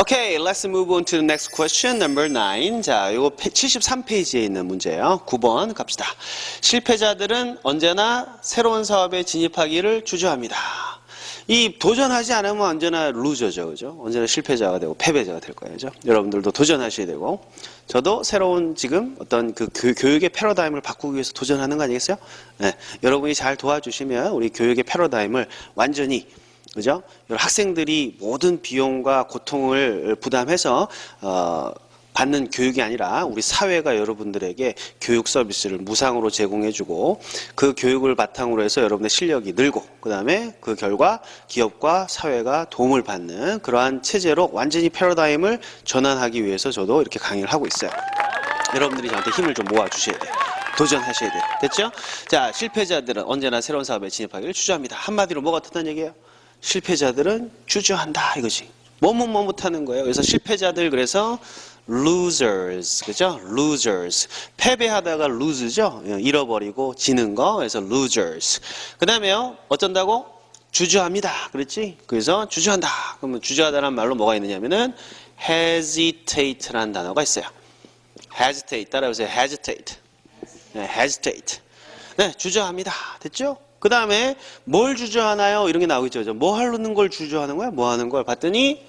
Okay, let's move on to the next question, number 9. 자, 요거 73페이지에 있는 문제예요. 9번 갑시다. 실패자들은 언제나 새로운 사업에 진입하기를 주저합니다. 이 도전하지 않으면 언제나 루저죠, 그죠? 언제나 실패자가 되고 패배자가 될 거예요, 그죠? 여러분들도 도전하셔야 되고, 저도 새로운 지금 어떤 그 교육의 패러다임을 바꾸기 위해서 도전하는 거 아니겠어요? 네, 여러분이 잘 도와주시면 우리 교육의 패러다임을 완전히, 그죠? 학생들이 모든 비용과 고통을 부담해서 받는 교육이 아니라 우리 사회가 여러분들에게 교육 서비스를 무상으로 제공해주고 그 교육을 바탕으로 해서 여러분의 실력이 늘고 그 다음에 그 결과 기업과 사회가 도움을 받는 그러한 체제로 완전히 패러다임을 전환하기 위해서 저도 이렇게 강의를 하고 있어요. 여러분들이 저한테 힘을 좀 모아주셔야 돼요. 도전하셔야 돼요. 됐죠? 자, 실패자들은 언제나 새로운 사업에 진입하기를 주저합니다. 한마디로 뭐가 어떻다는 얘기예요? 실패자들은 주저한다 이거지. 머뭇머뭇하는 거예요. 그래서 실패자들 그래서 losers, 그죠? losers. 패배하다가 lose죠? 잃어버리고 지는 거. 그래서 losers. 그 다음에요. 어쩐다고? 주저합니다. 그렇지? 그래서 주저한다. 그러면 주저하다라는 말로 뭐가 있느냐면은 hesitate라는 단어가 있어요. hesitate. 따라해보세요. hesitate. 네, hesitate. 네, 주저합니다. 됐죠? 그 다음에 뭘 주저하나요? 이런 게 나오겠죠. 뭐 하는 걸 주저하는 거야? 뭐 하는 걸 봤더니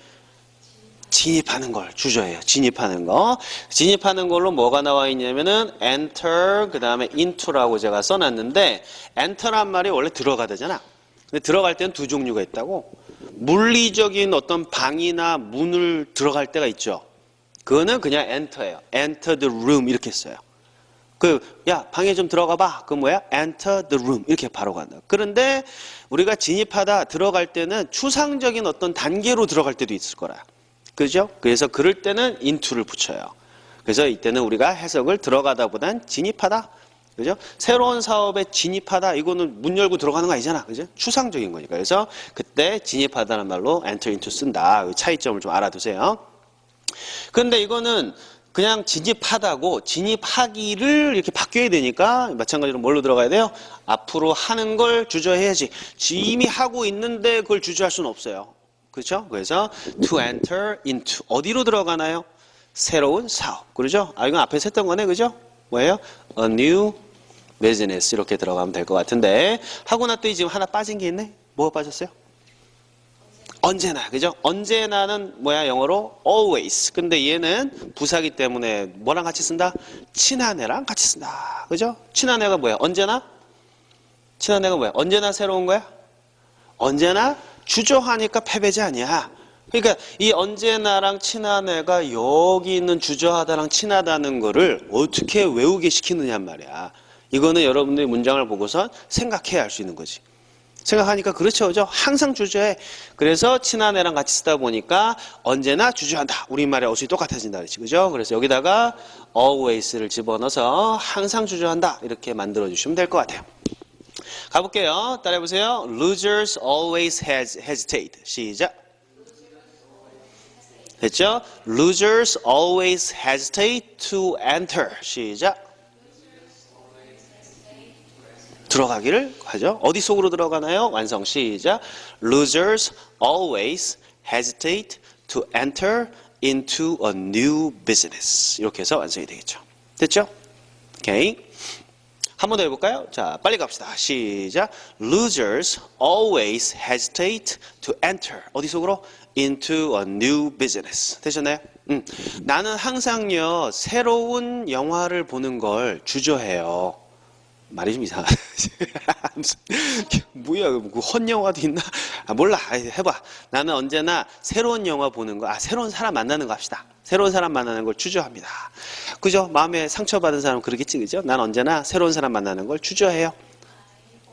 진입하는 걸 주저해요. 진입하는 거. 진입하는 걸로 뭐가 나와 있냐면은 enter 그 다음에 into라고 제가 써놨는데 enter란 말이 원래 들어가다잖아. 근데 들어갈 때는 두 종류가 있다고. 물리적인 어떤 방이나 문을 들어갈 때가 있죠. 그거는 그냥 enter예요. enter the room 이렇게 써요. 야, 방에 좀 들어가 봐. 그 뭐야? enter the room. 이렇게 바로 간다. 그런데 우리가 진입하다 들어갈 때는 추상적인 어떤 단계로 들어갈 때도 있을 거라. 그죠? 그래서 그럴 때는 into를 붙여요. 그래서 이때는 우리가 해석을 들어가다 보단 진입하다. 그죠? 새로운 사업에 진입하다. 이거는 문 열고 들어가는 거 아니잖아. 그죠? 추상적인 거니까. 그래서 그때 진입하다는 말로 enter into 쓴다. 차이점을 좀 알아두세요. 그런데 이거는 그냥 진입하다고 진입하기를 이렇게 바뀌어야 되니까 마찬가지로 뭘로 들어가야 돼요? 앞으로 하는 걸 주저해야지. 이미 하고 있는데 그걸 주저할 수는 없어요. 그렇죠? 그래서 to enter into 어디로 들어가나요? 새로운 사업. 그러죠? 이건 앞에서 했던 거네. 그죠? 뭐예요? A new business 이렇게 들어가면 될 것 같은데 하고 났더니 지금 하나 빠진 게 있네. 뭐가 빠졌어요? 언제나, 그죠? 언제나는 뭐야, 영어로? always. 근데 얘는 부사기 때문에 뭐랑 같이 쓴다? 친한 애랑 같이 쓴다. 그죠? 친한 애가 뭐야? 언제나? 친한 애가 뭐야? 언제나 새로운 거야? 언제나 주저하니까 패배자 아니야. 그러니까 이 언제나랑 친한 애가 여기 있는 주저하다랑 친하다는 거를 어떻게 외우게 시키느냐 말이야. 이거는 여러분들이 문장을 보고서 생각해야 할 수 있는 거지. 생각하니까 그렇죠, 그죠? 항상 주저해. 그래서 친한 애랑 같이 쓰다 보니까 언제나 주저한다. 우리말의 어순이 똑같아진다, 그렇지, 그죠? 그래서 여기다가 always를 집어넣어서 항상 주저한다 이렇게 만들어 주시면 될 것 같아요. 가볼게요. 따라해보세요. Losers always hesitate. 시작. 됐죠? Losers always hesitate to enter. 시작. 들어가기를 하죠. 어디 속으로 들어가나요? 완성 시작. Losers always hesitate to enter into a new business. 이렇게 해서 완성이 되겠죠. 됐죠? 오케이. 한 번 더 해볼까요? 자, 빨리 갑시다. 시작. Losers always hesitate to enter. 어디 속으로? Into a new business. 되셨나요? 나는 항상요, 새로운 영화를 보는 걸 주저해요. 말이 좀 이상하네. 뭐야, 그 헛영화도 있나? 몰라. 해봐. 나는 언제나 새로운 영화 보는 거, 새로운 사람 만나는 거 합시다. 새로운 사람 만나는 걸 주저합니다. 그죠? 마음에 상처받은 사람은 그러겠지, 그죠? 난 언제나 새로운 사람 만나는 걸 주저해요.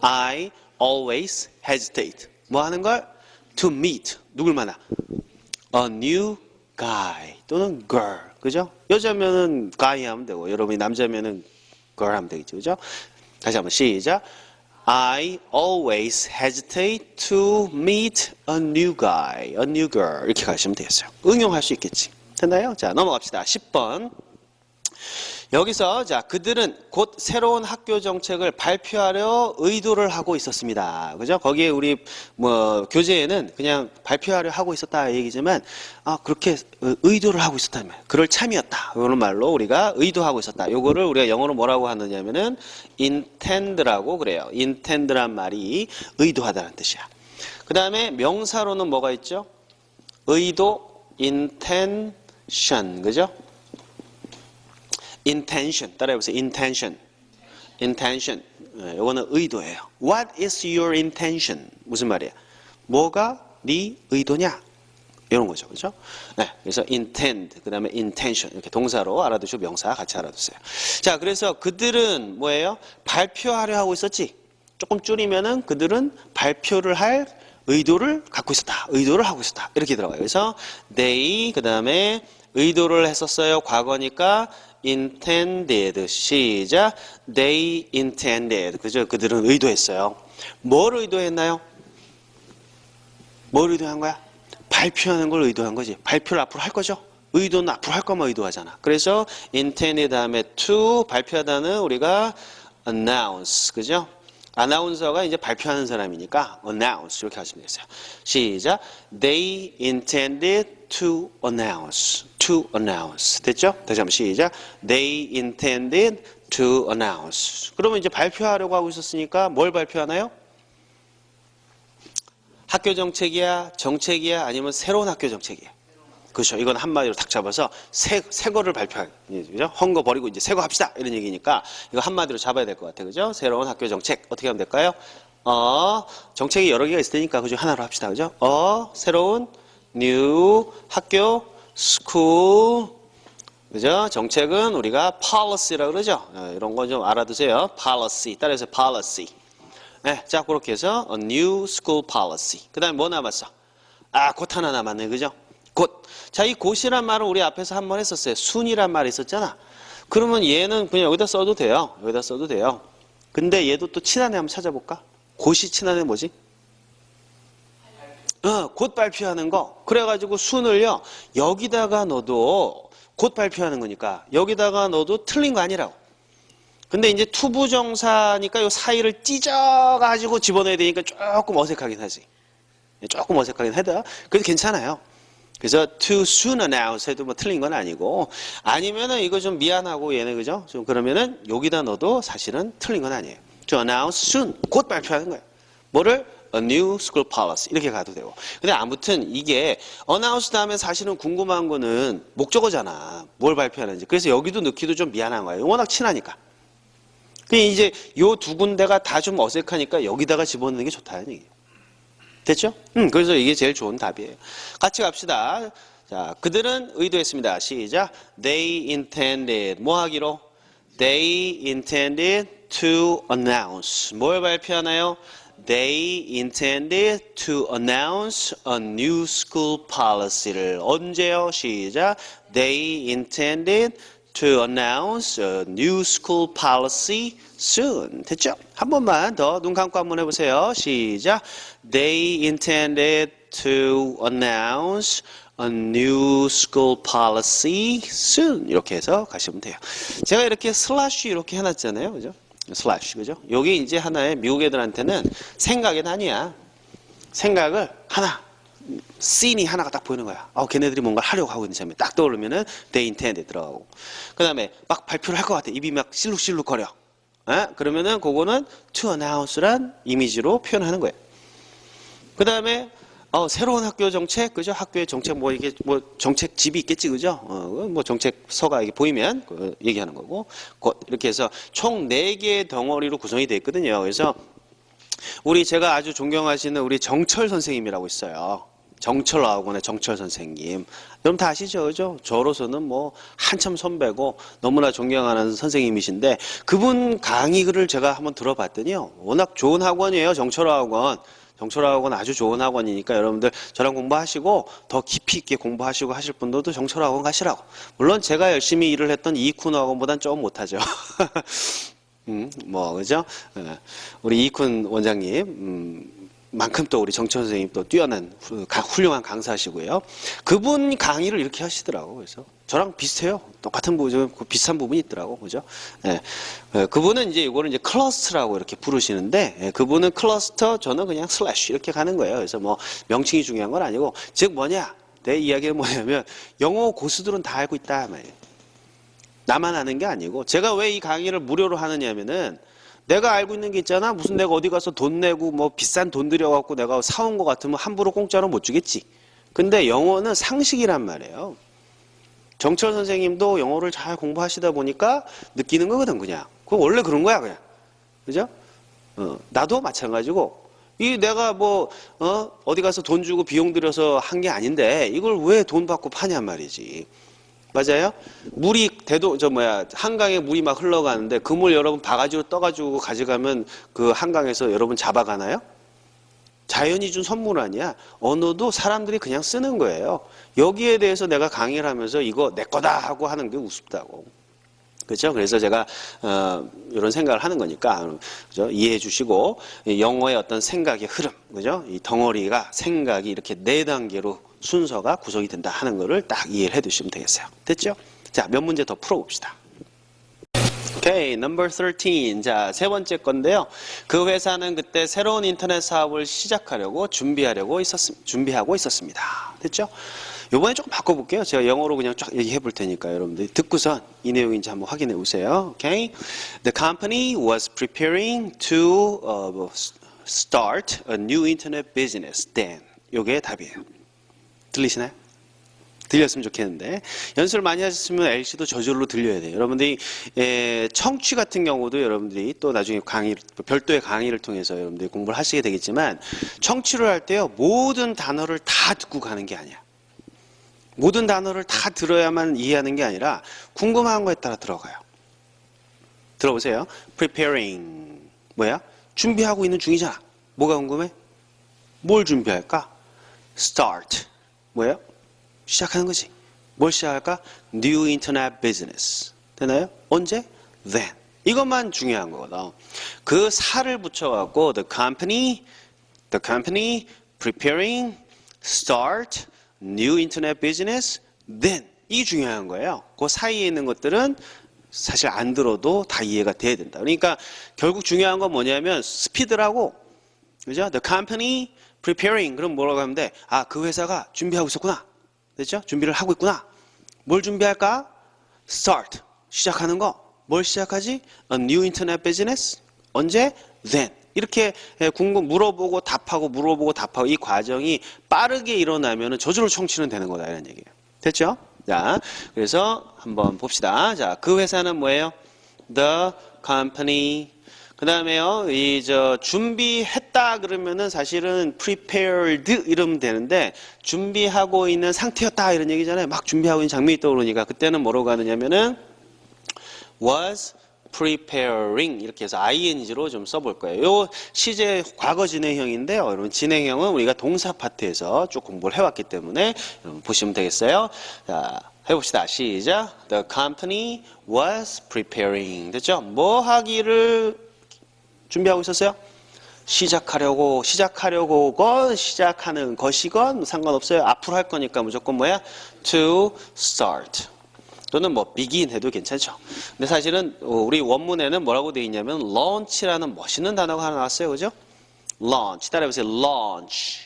I always hesitate. 뭐 하는 걸? To meet. 누굴 만나? A new guy. 또는 girl. 그죠? 여자면은 guy 하면 되고, 여러분이 남자면은 girl 하면 되겠죠, 그죠? 다시 한번 시작. I always hesitate to meet a new guy, a new girl. 이렇게 가시면 되겠어요. 응용할 수 있겠지. 됐나요? 자, 넘어갑시다. 10번. 여기서 자 그들은 곧 새로운 학교 정책을 발표하려 의도를 하고 있었습니다. 그죠? 거기에 우리 뭐 교재에는 그냥 발표하려 하고 있었다 얘기지만 그렇게 의도를 하고 있었다면 그럴 참이었다. 이런 말로 우리가 의도하고 있었다. 요거를 우리가 영어로 뭐라고 하느냐면은 intend라고 그래요. intend란 말이 의도하다는 뜻이야. 그 다음에 명사로는 뭐가 있죠? 의도, intention, 그죠? intention, 따라해보세요. intention. 이거는 의도예요. What is your intention? 무슨 말이야? 뭐가 네 의도냐? 이런 거죠. 그죠? 네. 그래서 intend, 그 다음에 intention. 이렇게 동사로 알아두시고 명사 같이 알아두세요. 자, 그래서 그들은 뭐예요? 발표하려 하고 있었지? 조금 줄이면은 그들은 발표를 할 의도를 갖고 있었다. 의도를 하고 있었다. 이렇게 들어가요. 그래서 they, 그 다음에 의도를 했었어요. 과거니까 intended. 시작. They intended. 그죠? 그들은 의도했어요. 뭘 의도했나요? 뭘 의도한 거야? 발표하는 걸 의도한 거지. 발표를 앞으로 할 거죠? 의도는 앞으로 할 것만 의도하잖아. 그래서 intended 다음에 to 발표하다는 우리가 announce. 그죠? 아나운서가 이제 발표하는 사람이니까 announce 이렇게 하시면 되겠어요. 시작. They intended to announce. To announce. 됐죠? 다시 한번 시작. They intended to announce. 그러면 이제 발표하려고 하고 있었으니까 뭘 발표하나요? 학교 정책이야, 정책이야, 아니면 새로운 학교 정책이야. 그렇죠. 이건 한마디로 딱 잡아서 새 거를 발표하는, 그죠? 헌 거 버리고 이제 새 거 합시다. 이런 얘기니까 이거 한마디로 잡아야 될 것 같아요. 그죠? 새로운 학교 정책. 어떻게 하면 될까요? 정책이 여러 개가 있을 테니까 그죠? 하나로 합시다. 그죠? 새로운 new 학교 school. 그죠? 정책은 우리가 policy라고 그러죠? 이런 거 좀 알아두세요. policy. 따라서 policy. 네, 자, 그렇게 해서 a new school policy. 그 다음에 뭐 남았어? 곧 하나 남았네. 그죠? 곧. 자, 이 곧이란 말은 우리 앞에서 한 번 했었어요. 순이란 말이 있었잖아. 그러면 얘는 그냥 여기다 써도 돼요. 여기다 써도 돼요. 근데 얘도 또 친한 애 한번 찾아볼까? 곧이 친한 애 뭐지? 곧 발표하는 거. 그래가지고 순을요, 여기다가 넣어도 곧 발표하는 거니까 여기다가 넣어도 틀린 거 아니라고. 근데 이제 투부정사니까 요 사이를 찢어가지고 집어넣어야 되니까 조금 어색하긴 하지. 조금 어색하긴 하다. 그래도 괜찮아요. 그래서 too soon announce 해도 뭐 틀린 건 아니고, 아니면은 이거 좀 미안하고 얘네 그죠? 좀 그러면은 여기다 넣어도 사실은 틀린 건 아니에요. to announce soon, 곧 발표하는 거예요. 뭐를? a new school policy 이렇게 가도 되고. 근데 아무튼 이게 announce 다음에 사실은 궁금한 거는 목적어잖아. 뭘 발표하는지. 그래서 여기도 넣기도 좀 미안한 거예요. 워낙 친하니까. 이제 요 두 군데가 다 좀 어색하니까 여기다가 집어넣는 게 좋다는 얘기예요. 됐죠? 그래서 이게 제일 좋은 답이에요. 같이 갑시다. 자, 그들은 의도했습니다. 시작. They intended. 뭐 하기로? They intended to announce. 뭘 발표하나요? They intended to announce a new school policy를. 언제요? 시작. They intended to announce a new school policy soon. 됐죠? 한 번만 더 눈 감고 한번 해보세요. 시작. They intended to announce a new school policy soon. 이렇게 해서 가시면 돼요. 제가 이렇게 슬래시 이렇게 해놨잖아요. 그죠? 슬래시, 그죠? 여기 이제 하나의 미국 애들한테는 생각의 단위야. 생각을 하나. 씬이 하나가 딱 보이는 거야. 걔네들이 뭔가 하려고 하고 있는 장면이 딱 떠오르면은 they intended 들어가고. 그 다음에 막 발표를 할 것 같아. 입이 막 실룩실룩 거려. 그러면은 그거는 to announce란 이미지로 표현하는 거예요. 그 다음에 새로운 학교 정책, 그죠? 학교의 정책 뭐 이게 뭐 정책집이 있겠지, 그죠? 뭐 정책서가 이게 보이면 얘기하는 거고. 이렇게 해서 총 4개의 덩어리로 구성이 되어 있거든요. 그래서 제가 아주 존경하시는 우리 정철 선생님이라고 있어요. 정철 아학원의 정철 선생님. 여러분 다 아시죠? 그죠? 저로서는 뭐 한참 선배고 너무나 존경하는 선생님이신데 그분 강의를 제가 한번 들어봤더니요. 워낙 좋은 학원이에요. 정철 아학원. 정철 아학원 아주 좋은 학원이니까 여러분들 저랑 공부하시고 더 깊이 있게 공부하시고 하실 분들도 정철 아학원 가시라고. 물론 제가 열심히 일을 했던 이쿤 학원보단 조금 못하죠. 그죠? 우리 이쿤 원장님, 만큼 또 우리 정천 선생님 또 뛰어난 훌륭한 강사시고요. 그분 강의를 이렇게 하시더라고. 그래서 저랑 비슷해요. 똑같은 부분, 비슷한 부분이 있더라고. 그죠? 예. 그분은 이제 이거를 이제 클러스터라고 이렇게 부르시는데, 예, 그분은 클러스터, 저는 그냥 슬래시 이렇게 가는 거예요. 그래서 뭐 명칭이 중요한 건 아니고, 즉 뭐냐? 내 이야기는 뭐냐면, 영어 고수들은 다 알고 있다 말이에요. 나만 아는 게 아니고, 제가 왜 이 강의를 무료로 하느냐면은, 내가 알고 있는 게 있잖아. 무슨 내가 어디 가서 돈 내고 뭐 비싼 돈 들여갖고 내가 사온 거 같으면 함부로 공짜로 못 주겠지. 근데 영어는 상식이란 말이에요. 정철 선생님도 영어를 잘 공부하시다 보니까 느끼는 거거든, 그냥. 그거 원래 그런 거야, 그냥. 그죠? 나도 마찬가지고. 이 내가 뭐, 어디 가서 돈 주고 비용 들여서 한 게 아닌데 이걸 왜 돈 받고 파냔 말이지. 맞아요? 물이 한강에 물이 막 흘러가는데 그 물 여러분 바가지로 떠가지고 가져가면 그 한강에서 여러분 잡아가나요? 자연이 준 선물 아니야. 언어도 사람들이 그냥 쓰는 거예요. 여기에 대해서 내가 강의를 하면서 이거 내 거다 하고 하는 게 우습다고. 그렇죠? 그래서 제가 이런 생각을 하는 거니까, 그죠? 이해해 주시고, 영어의 어떤 생각의 흐름, 그죠? 이 덩어리가 생각이 이렇게 네 단계로 순서가 구성이 된다 하는 거를 딱 이해를 해 두시면 되겠어요. 됐죠? 자, 몇 문제 더 풀어봅시다. 오케이, number 13. 자, 세 번째 건데요. 그 회사는 그때 새로운 인터넷 사업을 시작하려고 준비하고 있었습니다. 됐죠? 요번에 조금 바꿔볼게요. 제가 영어로 그냥 쫙 얘기해 볼 테니까 여러분들이 듣고선 이 내용인지 한번 확인해 보세요. 오케이. The company was preparing to start a new internet business then. 요게 답이에요. 들리시나요? 들렸으면 좋겠는데 연습을 많이 하셨으면 LC도 저절로 들려야 돼요. 여러분들이 청취 같은 경우도 여러분들이 또 나중에 별도의 강의를 통해서 여러분들이 공부를 하시게 되겠지만 청취를 할 때요 모든 단어를 다 듣고 가는 게 아니야. 모든 단어를 다 들어야만 이해하는 게 아니라 궁금한 거에 따라 들어가요. 들어보세요. preparing 뭐야? 준비하고 있는 중이잖아. 뭐가 궁금해? 뭘 준비할까? start 뭐예요? 시작하는 거지. 뭘 시작할까? New Internet Business. 되나요? 언제? Then. 이것만 중요한 거거든. 그 살을 붙여갖고 the company preparing start new internet business then 이 중요한 거예요. 그 사이에 있는 것들은 사실 안 들어도 다 이해가 돼야 된다. 그러니까 결국 중요한 건 뭐냐면 스피드라고 그죠? The company preparing 그럼 뭐라고 하면 돼? 아, 그 회사가 준비하고 있었구나. 됐죠? 준비를 하고 있구나. 뭘 준비할까? Start. 시작하는 거. 뭘 시작하지? A new internet business. 언제? Then. 이렇게 물어보고 답하고 물어보고 답하고 이 과정이 빠르게 일어나면 저절로 청취는 되는 거다 이런 얘기예요. 됐죠? 자, 그래서 한번 봅시다. 자, 그 회사는 뭐예요? The company. 그 다음에요, 준비했다 그러면은 사실은 prepared 이러면 되는데, 준비하고 있는 상태였다 이런 얘기잖아요. 막 준비하고 있는 장면이 떠오르니까, 그때는 뭐라고 하느냐면은, was preparing 이렇게 해서 ing로 좀 써볼 거예요. 요 시제 과거 진행형인데요. 여러분 진행형은 우리가 동사 파트에서 쭉 공부를 해왔기 때문에 여러분 보시면 되겠어요. 자, 해봅시다. 시작. The company was preparing. 됐죠? 뭐 하기를 준비하고 있었어요? 시작하려고건 시작하는 것이건 상관없어요. 앞으로 할 거니까 무조건 뭐야? To start. 또는 뭐 begin 해도 괜찮죠. 근데 사실은 우리 원문에는 뭐라고 되어 있냐면 launch라는 멋있는 단어가 하나 나왔어요. 그죠? launch. 따라해보세요. launch.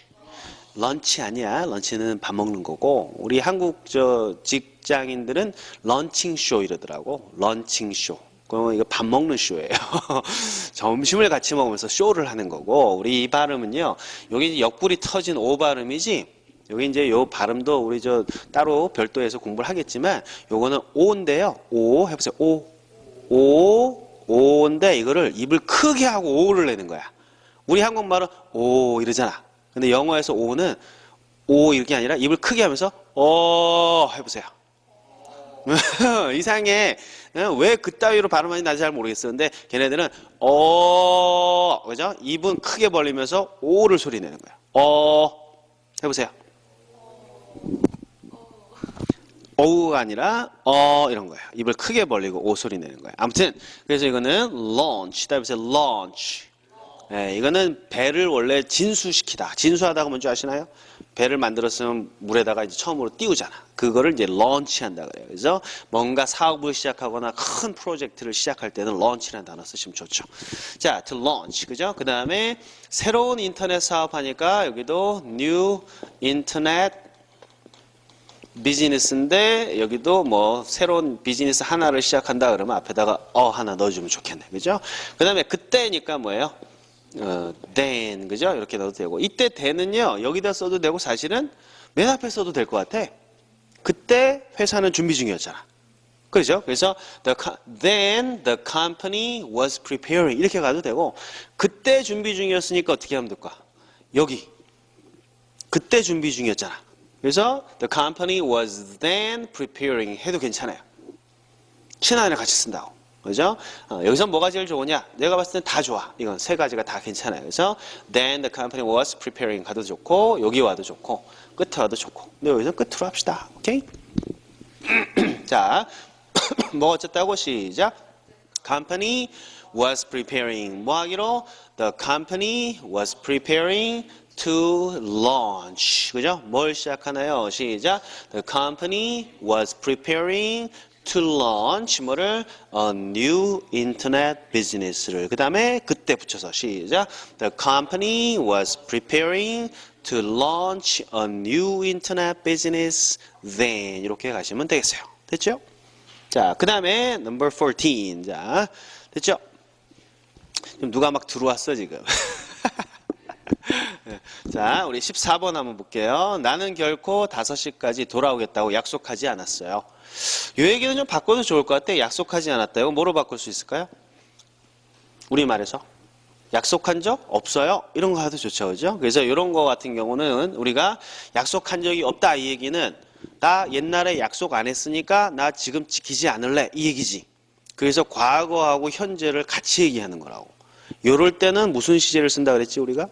런치 아니야. 런치는 밥 먹는 거고 우리 한국 직장인들은 런칭쇼 이러더라고. 런칭쇼. 그럼 이거 밥 먹는 쇼예요. 점심을 같이 먹으면서 쇼를 하는 거고 우리 이 발음은요. 여기 옆구리 터진 오 발음이지. 여기 이제 요 발음도 우리 따로 별도해서 공부를 하겠지만 요거는 오인데요. 오 해보세요. 오인데 이거를 입을 크게 하고 오를 내는 거야. 우리 한국말은 오 이러잖아. 근데 영어에서 오는 오 이렇게 아니라 입을 크게 하면서 해보세요. 이상해. 왜 그따위로 발음하는지 나도 잘 모르겠어. 근데 걔네들은 그죠? 입은 크게 벌리면서 오를 소리 내는 거야. 해보세요. 어우가 아니라 이런 거예요. 입을 크게 벌리고 오 소리 내는 거예요. 아무튼 그래서 이거는 launch. 해보세요. launch. 예, 이거는 배를 원래 진수시키다. 진수하다가 뭔지 아시나요? 배를 만들었으면 물에다가 이제 처음으로 띄우잖아. 그거를 이제 런치한다 그래요. 그래서 뭔가 사업을 시작하거나 큰 프로젝트를 시작할 때는 런치라는 단어 쓰시면 좋죠. 자, to launch. 그죠? 그 다음에 새로운 인터넷 사업하니까 여기도 new internet 비즈니스인데 여기도 뭐 새로운 비즈니스 하나를 시작한다 그러면 앞에다가 하나 넣어주면 좋겠네. 그죠? 그 다음에 그때니까 뭐예요? then 그죠? 이렇게 넣어도 되고 이때 then은요 여기다 써도 되고 사실은 맨 앞에 써도 될 것 같아. 그때 회사는 준비 중이었잖아. 그렇죠? 그래서 then the company was preparing 이렇게 가도 되고 그때 준비 중이었으니까 어떻게 하면 될까? 여기 그때 준비 중이었잖아. 그래서 the company was then preparing 해도 괜찮아요. 신한이랑 같이 쓴다고. 그죠? 여기서 뭐가 제일 좋으냐? 내가 봤을 땐 다 좋아. 이건 세 가지가 다 괜찮아요. 그래서 then the company was preparing 가도 좋고 여기 와도 좋고 끝에 와도 좋고 근데 여기서 끝으로 합시다. 오케이? 자, 뭐 어쨌다고 시작. company was preparing 뭐 하기로? The company was preparing to launch 그죠? 뭘 시작하나요? 시작. The company was preparing to launch 뭐를? A new internet business를 그 다음에 그때 붙여서 시작. The company was preparing to launch a new internet business then 이렇게 가시면 되겠어요. 됐죠? 자, 그 다음에 number 14. 자, 됐죠? 지금 누가 막 들어왔어 지금. 자, 우리 14번 한번 볼게요. 나는 결코 5시까지 돌아오겠다고 약속하지 않았어요. 이 얘기는 좀 바꿔도 좋을 것 같아. 약속하지 않았다. 이거 뭐로 바꿀 수 있을까요? 우리말에서. 약속한 적 없어요. 이런 거 하도 좋죠. 그죠? 그래서 이런 거 같은 경우는 우리가 약속한 적이 없다. 이 얘기는 나 옛날에 약속 안 했으니까 나 지금 지키지 않을래. 이 얘기지. 그래서 과거하고 현재를 같이 얘기하는 거라고. 요럴 때는 무슨 시제를 쓴다 그랬지 우리가?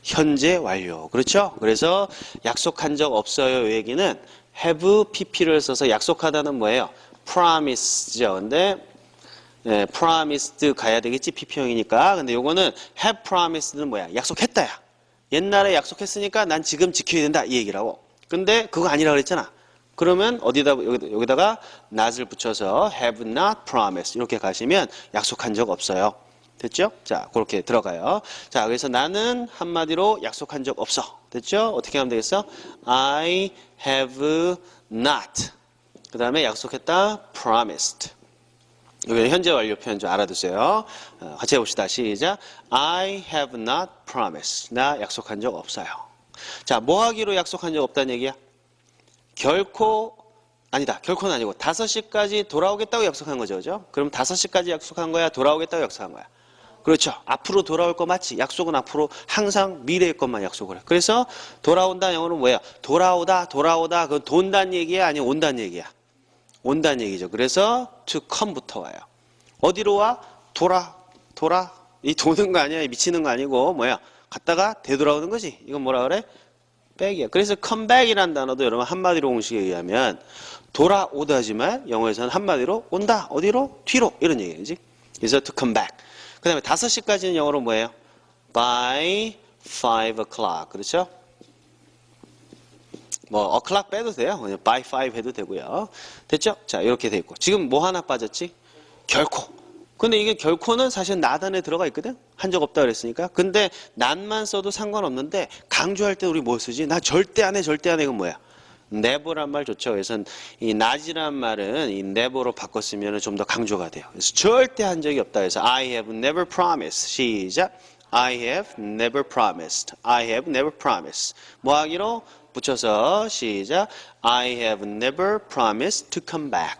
현재 완료. 그렇죠? 그래서 약속한 적 없어요. 이 얘기는 have pp를 써서 약속하다는 뭐예요? promise죠. 근데 promised 가야 되겠지 pp형이니까. 근데 요거는 have promised는 뭐야? 약속했다야. 옛날에 약속했으니까 난 지금 지켜야 된다 이 얘기라고. 근데 그거 아니라 그랬잖아. 그러면 여기다가 not을 붙여서 have not promised 이렇게 가시면 약속한 적 없어요. 됐죠? 자, 그렇게 들어가요. 자, 그래서 나는 한마디로 약속한 적 없어. 됐죠? 어떻게 하면 되겠어? I have not. 그 다음에 약속했다. promised. 여기 현재 완료 표현 좀 알아두세요. 같이 해봅시다. 시작. I have not promised. 나 약속한 적 없어요. 자, 뭐 하기로 약속한 적 없다는 얘기야? 결코는 아니고 5시까지 돌아오겠다고 약속한 거죠. 그죠? 그럼 5시까지 약속한 거야? 돌아오겠다고 약속한 거야? 그렇죠. 앞으로 돌아올 거 맞지? 약속은 앞으로 항상 미래의 것만 약속을 해. 그래서 돌아온다 영어는 뭐예요? 돌아오다. 그건 돈다는 얘기야? 아니면 온다는 얘기야? 온다는 얘기죠. 그래서 to come부터 와요. 어디로 와? 돌아. 이 도는 거 아니야? 미치는 거 아니고 뭐야? 갔다가 되돌아오는 거지. 이건 뭐라 그래? back이야. 그래서 come back이라는 단어도 여러분 한마디로 공식에 의하면 돌아오다지만 영어에서는 한마디로 온다. 어디로? 뒤로. 이런 얘기지. 그래서 to come back. 그 다음에 5시까지는 영어로 뭐예요? by 5 o'clock. 그렇죠? 뭐 o'clock 빼도 돼요. 그냥 by 5 해도 되고요. 됐죠? 자, 이렇게 돼 있고. 지금 뭐 하나 빠졌지? 결코. 근데 이게 결코는 사실 not 안에 들어가 있거든? 한 적 없다 그랬으니까. 근데 not만 써도 상관없는데 강조할 때 우리 뭐 쓰지? 나 절대 안 해. 이건 뭐야? never란 말 좋죠. 그래서 이 not이란 말은 이 never로 바꿨으면 좀 더 강조가 돼요. 그래서 절대 한 적이 없다. 그래서 I have never promised. 시작. I have never promised. I have never promised. 뭐 하기로? 붙여서 시작. I have never promised to come back.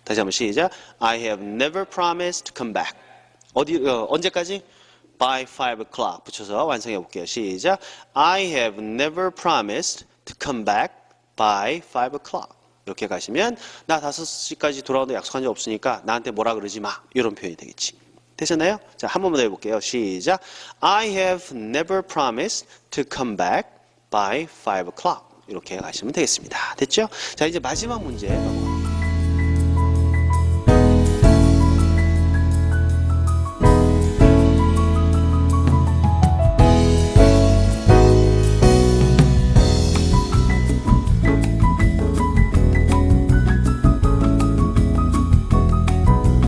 다시 한번 시작. I have never promised to come back. 언제까지? By 5 o'clock. 붙여서 완성해 볼게요. 시작. I have never promised to come back by 5 o'clock. 이렇게 가시면 나 5시까지 돌아오는데 약속한 적 없으니까 나한테 뭐라 그러지 마. 이런 표현이 되겠지. 되셨나요? 자, 한 번만 더 해볼게요. 시작. I have never promised to come back by 5 o'clock. 이렇게 가시면 되겠습니다. 됐죠? 자, 이제 마지막 문제 넘어가겠습니다.